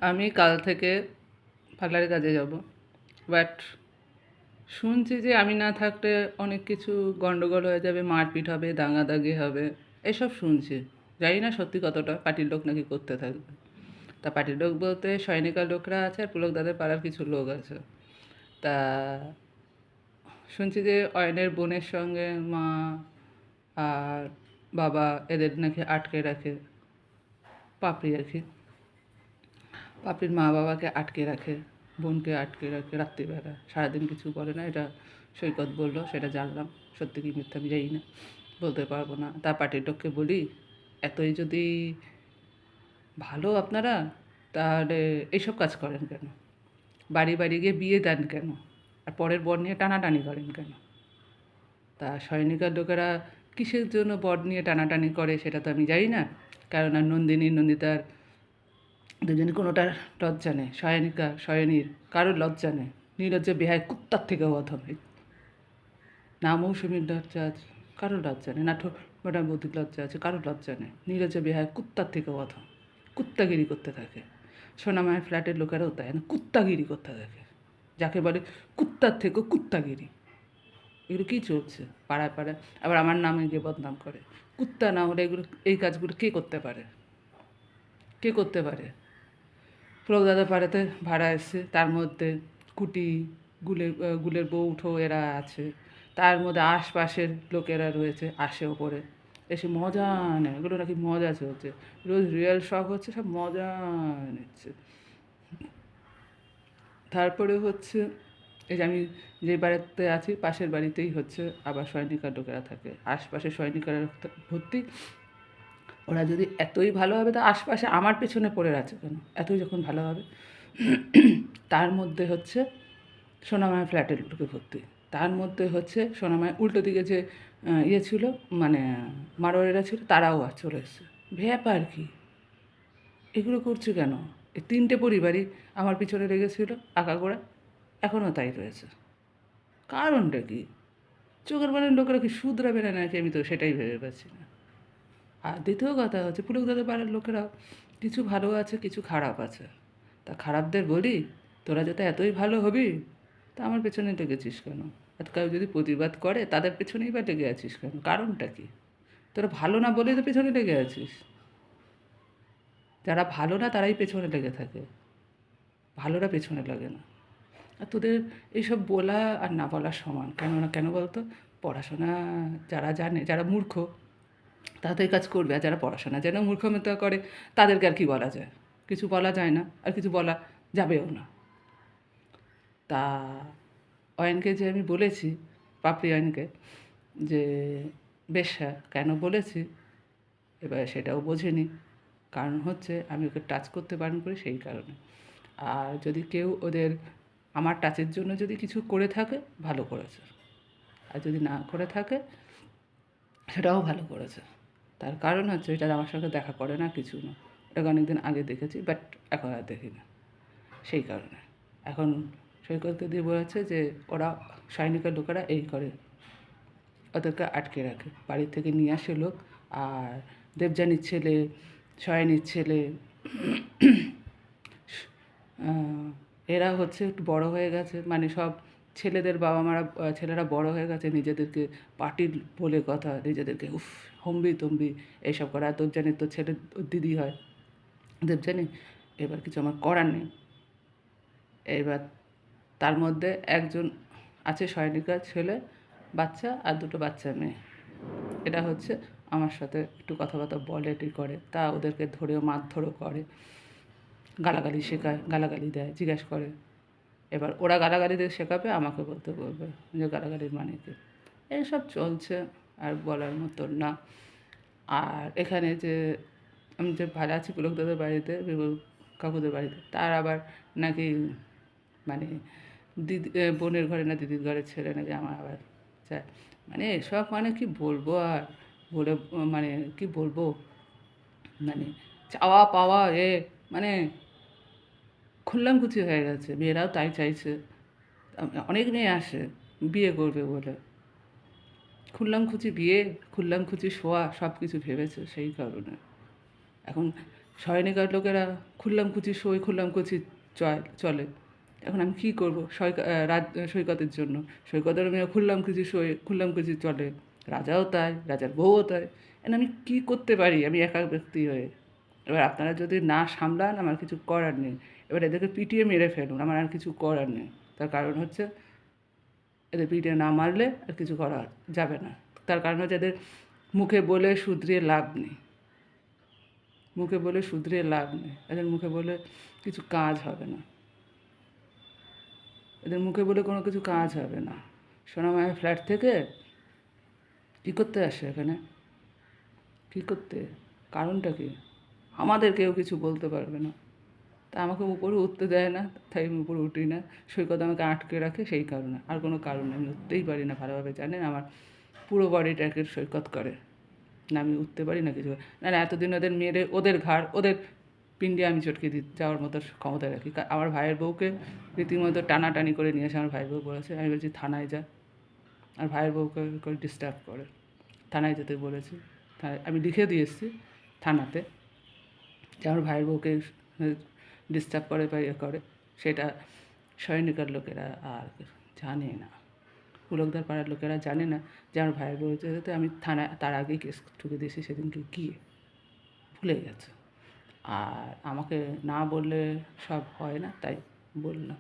আমি কাল থেকে পার্লারে কাজে যাব, বাট শুনছি যে আমি না থাকলে অনেক কিছু গন্ডগোল হয়ে যাবে, মারপিট হবে, দাঙ্গাদাঙ্গি হবে, এসব শুনছি। জানি না সত্যি কতটা। পার্টির লোক নাকি করতে থাকবে। তা পার্টির লোক বলতে সৈনিকার লোকরা আছে আর পুলক দাদের পাড়ার কিছু লোক আছে। তা শুনছি যে অয়নের বোনের সঙ্গে মা আর বাবা এদের নাকি আটকে রাখে, পাপড়ি আর কি। পাপড়ির মা বাবাকে আটকে রাখে, বোনকে আটকে রাখে রাত্রিবেলা, সারাদিন কিছু বলে না। এটা সৈকত বললো, সেটা জানলাম। সত্যি কি মিথ্যা আমি জানি না, বলতে পারবো না। তা পার্টির লোককে বলি, এতই যদি ভালো আপনারা, তাহলে এইসব কাজ করেন কেন? বাড়ি বাড়ি গিয়ে বিয়ে দেন কেন? আর পরের বর নিয়ে টানাটানি করেন কেন? তা সৈনিকার লোকেরা কিসের জন্য বর নিয়ে টানাটানি করে সেটা তো আমি জানি না। কারণ আর নন্দিনী নন্দিতার দুজনে কোনোটার লজ্জা নেই। সহায়িকা সয়নীর কারোর লজ্জা নেই। নির্লজ্জা বেহায় কুত্তার থেকেও অধম। না মৌসুমীর লজ্জা আছে, কারোর লজ্জা নেই। না ম্যাডাম বৌদির লজ্জা আছে, কারোর লজ্জা নেই। নির্লজ্জা বেহায় কুত্তার থেকেও অধম। কুত্তাগিরি করতে থাকে। সোনামায়ের ফ্ল্যাটের লোকেরাও তাই না, কুত্তাগিরি করতে থাকে। যাকে বলে কুত্তার থেকেও কুত্তাগিরি। এগুলো কী চলছে পাড়ায় পাড়ায়? আবার আমার নামে গিয়ে বদনাম করে। কুত্তা না হলে এগুলো, এই কাজগুলো কে করতে পারে? কে করতে পারে? পুলক দাদা পাড়াতে ভাড়া এসছে, তার মধ্যে কুটি, গুলের বউ উঠো এরা আছে। তার মধ্যে আশপাশের লোকেরা রয়েছে, আসে ওপরে এসে মজা নেয়। এগুলো নাকি মজা চলছে, রোজ রিয়েল শখ হচ্ছে, সব মজা নিচ্ছে। তারপরে হচ্ছে এই যে আমি যে বাড়িতে আছি পাশের বাড়িতেই হচ্ছে আবার সৈনিকার লোকেরা থাকে, আশপাশে সৈনিকারা ভর্তি। ওরা যদি এতই ভালো হবে, তা আশপাশে আমার পেছনে পড়ে আছে কেন? এতই যখন ভালো হবে। তার মধ্যে হচ্ছে সোনামায়ের ফ্ল্যাটের লোকে ভর্তি। তার মধ্যে হচ্ছে সোনামায়ের উল্টো দিকে যে ইয়ে ছিল, মানে মারোয়ারিরা ছিল, তারাও চলে এসছে। ব্যাপার কি? এগুলো করছে কেন? এই তিনটে পরিবারই আমার পিছনে লেগেছিল আগাগোড়া, এখনও তাই রয়েছে। কারণটা কি? চোখের বানের লোকেরা কি শুধরাবে না নাকি? আমি তো সেটাই ভেবে পাচ্ছি না। আর দ্বিতীয় কথা হচ্ছে পুলক দাদা পাড়ার লোকেরা কিছু ভালো আছে, কিছু খারাপ আছে। তা খারাপদের বলি, তোরা যাতে এতই ভালো হবি, তা আমার পেছনে লেগেছিস কেন? আর কেউ যদি প্রতিবাদ করে তাদের পেছনেই বা লেগে আছিস কেন? কারণটা কি? তোরা ভালো না বলেই তো পেছনে লেগে আছিস। যারা ভালো না তারাই পেছনে লেগে থাকে, ভালোরা পেছনে লাগে না। আর তোদের এইসব বলা আর না বলা সমান। কেননা কেন বলতো? পড়াশোনা যারা জানে, যারা মূর্খ, তারা তো এই কাজ করবে। আর যারা পড়াশোনা যেন মূর্খতা করে, তাদেরকে আর কি বলা যায়? কিছু বলা যায় না, আর কিছু বলা যাবেও না। তা অয়নকে যে আমি বলেছি, পাপড়ি অয়নকে, যে বেশ্যা কেন বলেছি, এবার সেটাও বোঝেনি। কারণ হচ্ছে আমি ওকে টাচ করতে বারণ করি, সেই কারণে। আর যদি কেউ ওদের আমার টাচের জন্য যদি কিছু করে থাকে, ভালো করেছে। আর যদি না করে থাকে, সেটাও ভালো করেছে। তার কারণ হচ্ছে এটা আমার সঙ্গে দেখা করে না, কিছু না। ওটাকে অনেকদিন আগে দেখেছি, বাট এখন আর দেখি না। সেই কারণে এখন সৈকতকে দিয়ে বলেছে যে ওরা সৈনিকের লোকেরা এই করে, ওদেরকে আটকে রাখে। বাড়ি থেকে নিয়ে আসে লোক। আর দেবযানীর ছেলে, সয়ানির ছেলে, এরা হচ্ছে একটু বড় হয়ে গেছে, মানে সব ছেলেদের বাবা মারা, ছেলেরা বড় হয়ে গেছে, নিজেদেরকে পার্টির বলে কথা, নিজেদেরকে উফ হম্বি তম্বি এইসব করা। আর দেবযানীর তো ছেলে দিদি হয় দেবযানী। এবার কিছু আমার করার নেই। এবার তার মধ্যে একজন আছে সৈনিকার ছেলে, বাচ্চা, আর দুটো বাচ্চা মেয়ে। এটা হচ্ছে আমার সাথে একটু কথাবার্তা বলে, এটি করে। তা ওদেরকে ধরেও মারধরও করে, গালাগালি শেখায়, গালাগালি দেয়, জিজ্ঞাসা করে। এবার ওরা গালাগালি দিয়ে শেখাবে, আমাকে বলতে বলবে যে গালাগালির মানে কি। এইসব চলছে, আর বলার মতন না। আর এখানে যে আমি যে ভাড়া আছি পুলক দাদার বাড়িতে, বিপুল কাকুদের বাড়িতে, তার আবার নাকি মানে দিদি, বোনের ঘরে না দিদির ঘরের ছেলে নাকি আমার আবার চায়। মানে এসব মানে কি বলবো আর, বলে মানে কি বলবো, মানে চাওয়া পাওয়া মানে খুল্লামকুচি হয়ে গেছে। মেয়েরাও তাই চাইছে। অনেক মেয়ে আসে বিয়ে করবে বলে, খুল্লামকুচি বিয়ে, খুল্লামকুচি শোয়া, সব কিছু ভেবেছে, সেই কারণে এখন সয়নিকার লোকেরা খুল্লামকুচি খুল্লামকুচি চলে। এখন আমি কী করবো? সৈকতের জন্য সৈকতের মেয়ে খুল্লামকুচি খুল্লামকুচি চলে, রাজাও তাই, রাজার বউও তাই। এখন আমি কী করতে পারি আমি একা ব্যক্তি হয়ে? এবার আপনারা যদি না সামলান আমার কিছু করার নেই। এবার এদেরকে পিটিয়ে মেরে ফেলুন, আমার আর কিছু করার নেই। তার কারণ হচ্ছে এদের পিটিয়ে না মারলে আর কিছু করা যাবে না। তার কারণ হচ্ছে এদের মুখে বলে শুধরিয়ে লাভ নেই। মুখে বলে শুধরিয়ে লাভ নেই। এদের মুখে বলে কিছু কাজ হবে না। এদের মুখে বলে কোনো কিছু কাজ হবে না। সোনামায়ের ফ্ল্যাট থেকে কী করতে আসে এখানে? কী করতে? কারণটা কী? আমাদের কেউ কিছু বলতে পারবে না। তা আমাকে উপরে উঠতে দেয় না, তাই আমি উপরে উঠি না। সৈকত আমাকে আটকে রাখে সেই কারণে, আর কোনো কারণ নেই। আমি উঠতেই পারি না, ভালোভাবে জানেন আমার পুরো বডিটাকে সৈকত করে। না আমি উঠতে পারি না কিছু, না না এতদিন ওদের মেরে ওদের ঘাড় ওদের পিণ্ডে আমি চটকে যাওয়ার মতো ক্ষমতা রাখি। আমার ভাইয়ের বউকে রীতিমতো টানাটানি করে নিয়ে এসে আমার ভাইয়ের বউ বলেছে, আমি বলছি থানায় যা। আর ভাইয়ের বউকে করে ডিস্টার্ব করে, থানায় যেতে বলেছি। আমি লিখে দিয়ে এসেছি থানাতে যে আমার ভাইয়ের বউকে ডিস্টার্ব করে বা ইয়ে করে। সেটা সৈনিকার লোকেরা আর জানে না, পুলকদার পাড়ার লোকেরা জানে না যে আমার ভাইয়ের বউ যেতে আমি থানায় তার আগেই কেস ঠুকে দিয়েছি সেদিনকে গিয়ে, ভুলে গেছে। আর আমাকে না বললে সব হয় না, তাই বললাম।